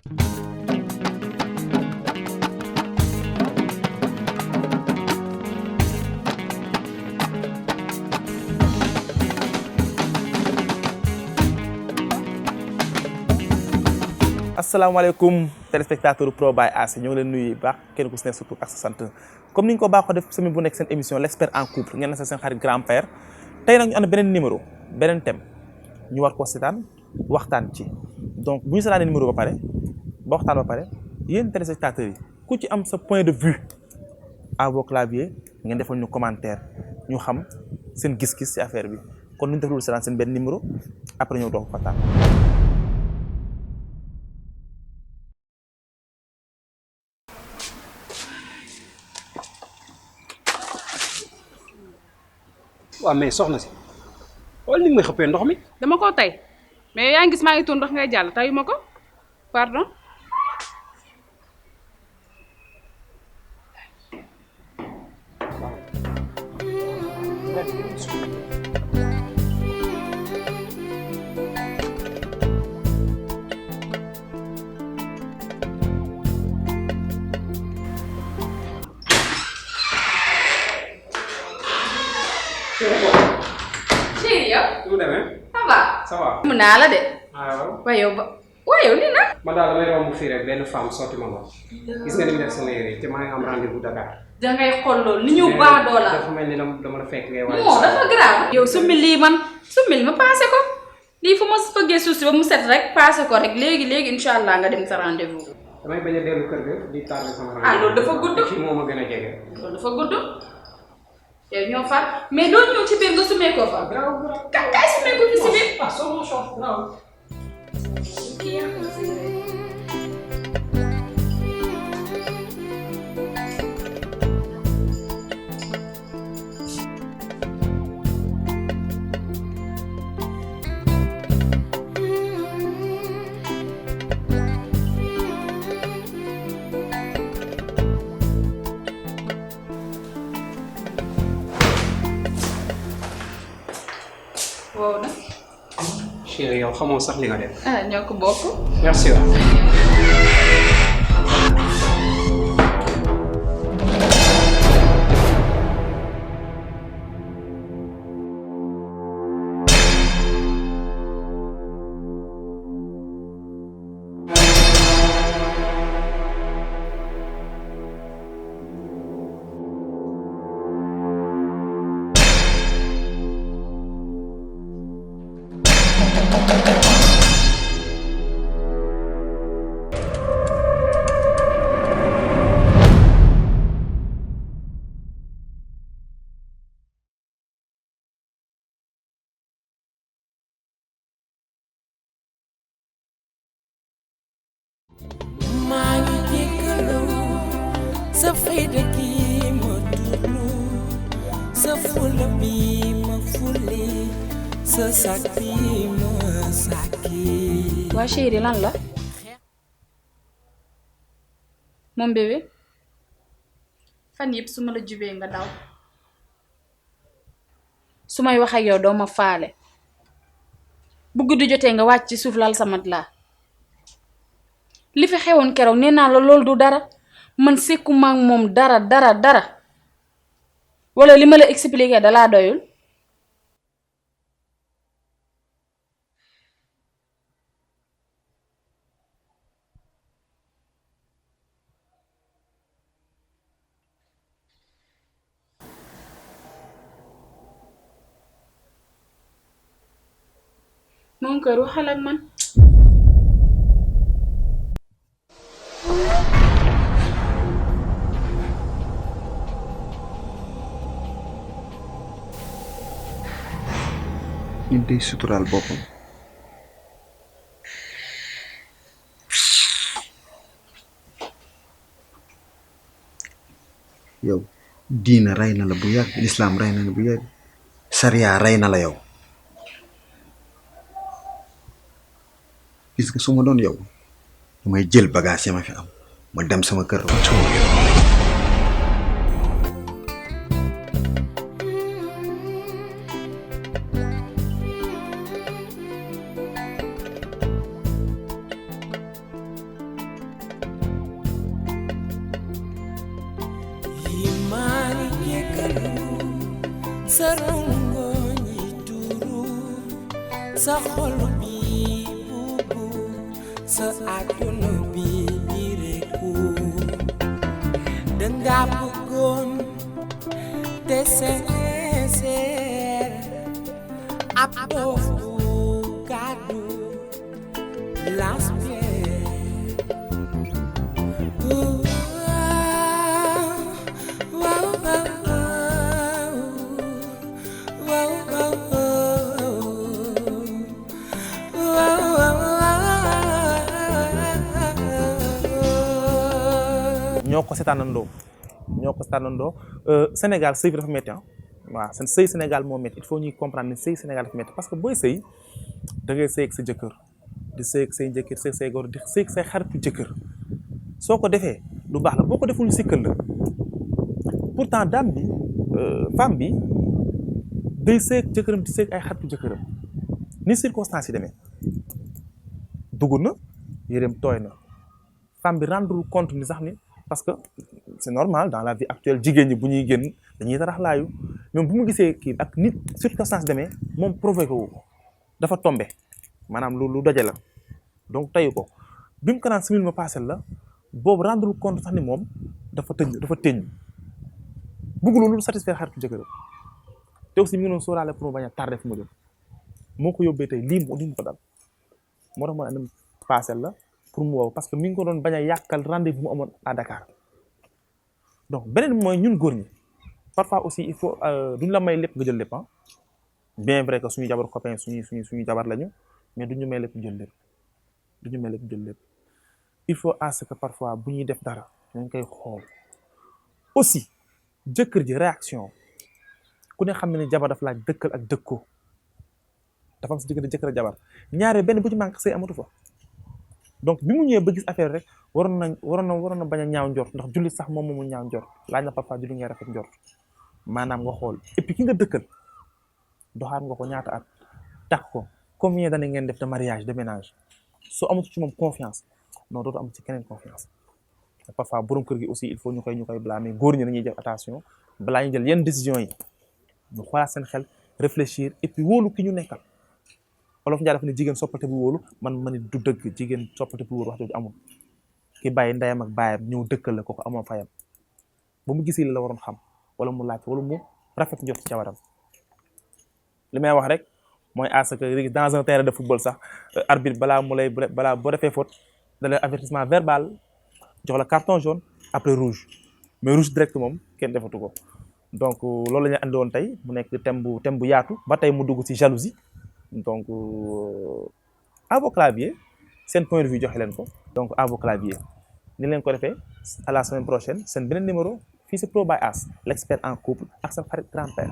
asalaamaaleykum téléspectateur Pro by AC ñoo ngi leen nuyu baax kenn ku si nekk surtout ak sa sant comme ni ñu ko baaxoo def semaine bu nekk seen émission l'expert en couple ngeen na seen xarit grand père tey nag ñu ànd beneen numéro beneen thème ñu war ko seetaan waxtaan ci donc bu ñu seetaanee numéro ba waxtaan ba pare yéen téléspectateurs yi ku ci am sa point de vue à vos claviers ngeen defal ñu commentaire ñu xam seen gis-gis ci affaire bi kon ñu def lu seetaan seen benn numéro après ñëw doog waxtaan. waaw mais soxna si wala ni may xëppee ndox mi. dama ko tay mais yaa ngi gis maa ngi tuur ndox ngay jàll tayu ma ko pardon. chéri yow. nu mu demee. ça va. ça va. mun naa la de. waaw. waaye yow lii nag. man daal damay romb fii rek benn femme sotti ma ndox gis nga ni mu def sama yére te maa ngi am rendez-vous Dakar. dangay xool loolu ni ñu baadoo la. dafa mel ni dama la fekk ngay waaye. moo dafa grave. yow summil lii man summil ma paase ko lii fu ma fëggee suuf si ba mu set rek paase ko rek léegi incha allah nga dem sa rendez-vous. damay bañ a dellu kër ga di tardé sama rendez-vous. loolu dafa gudd. fii moo ma gën a jege. loolu dafa gudd. yow ñoo far mais doo ñëw ci biir nga sumee ko fa. kaay sumee ko fi si biir. wow na. chéri yow xamoo sax li nga def. ñoo ko bokk. merci waay. sa fayda gi ma dulu sa fula bi ma fule sa sak bi ma saki. waa chéri lan la moom bébé fan yëpp su ma la jubee nga daw su may wax ak yow doo ma faale bu guddi jotee nga wàcc ci suuf lal sa mat laa li fi xewoon keroog nee naa la loolu du dara man sekkuma ak moom dara wala li ma la expliqué dalaa doyul. moom kër waxal ak man. nit day suturaal boppam yow diina rey na la bu yàgg lislaam rey na la bu yàgg sariya rey na la yow gis nga su ma doon yow damay jël bagage yi ma fi am ma dem sama kër sa rongoñ yi tuuru sa xol bi buubu sa àdduna bi direeku danga bëggoon te sincère ab doof bu gàddu lance-pierre. ñoo ko seetaanandoo Sénégal sëy bi dafa métti ah waaw seen sëy Sénégal moo métti il faut ñuy comprendre ne sëy Sénégal dafa métti parce que booy sëy da ngay sëy ak sa jëkkër di sëy ak say njëkkër sëy ak say góor di sëy ak say xaritu jëkkër soo ko defee lu baax la boo ko deful ñu sikkal la pourtant dame bi femme bi day sëy ak jëkkëram di sëy ak ay xaritu jëkkëram ni circonstance yi demee dugg na yéreem tooy na femme bi rendre compte ni sax ni parce que c'est normal dans la vie actuelle jigéen ñi bu ñuy génn dañuy taraxlaayu même bu mu gisee kii ak nit circonstance demee moom provoqué wu ko dafa tombé maanaam lu daje la donc tayu ko bi mu ko naan simil ma passé la boobu rendre compte sax ni moom dafa tëñ bëggul lu satisfaire xaritu jëkkëram te aussi mi ngi doon sóoraale pour mu bañ a tardé fu mu jëm moo ko yóbbee tey lii mu ko dal moo tax ma ne passé la pour mu wow parce que mi ngi ko doon bañ a yàqal rendez-vous mu amoon à Dakar donc beneen mooy ñun góor ñi parfois aussi il faut duñ la may lépp nga jël lépp bien vrai que suñu jabar copain suñu jabar lañu mais duñu may lépp jël lépp il faut à ce que parfois bu ñuy def dara dañ koy xool aussi jëkkër ji réaction ku ne xam ne ni jabar dafa laaj dëkkal ak dëkkoo dafa am si diggante jëkkër ak jabar ñaare benn bu ci manque sëy amatu fa donc bi mu ñëwee ba gis affaire rek waroon na bañ a ñaaw njort ndax jullit sax moom moomu ñaaw njort laaj na parfois jullit ngay rafet njort maanaam nga xool et puis ki nga dëkkal doxaat nga ko ñaata at tax ko combien d'années ngeen def de mariage de ménage soo amatu ci moom confiance non dootu am ci keneen confiance parfois borom kër gi aussi il faut ñu koy blâmer góor ñi nañuy def attention balaa ñu jël yenn décision yi ñu xoolaat seen xel réfléchir et puis wóolu ki ñu nekkal Olof Njaay dafa ne jigéen soppate bu wóolu man ni du dëgg jigéen soppate bu wóolu wax jooju amul ki bàyyi ndeyam ak baayam ñëw dëkkal la kooku amoo fayam ba mu gisee la waroon xam wala mu laaj wala mu rafet njort ci jabaram li may wax rek mooy à ce que dans un terrain de football sax arbitre balaa boo defee faute da lay avertissement verbal jox la carton jaune après rouge mais rouge direct moom kenn defatu ko donc loolu la ñu andi woon tey mu nekk thème bu yaatu ba tey mu dugg ci jalousie donc à vos claviers seen point de vue joxe leen ko donc à vos claviers ni leen ko defee à la semaine prochaine seen beneen numéro fii si Pro by As l'expert en couple ak seen xarit grand-père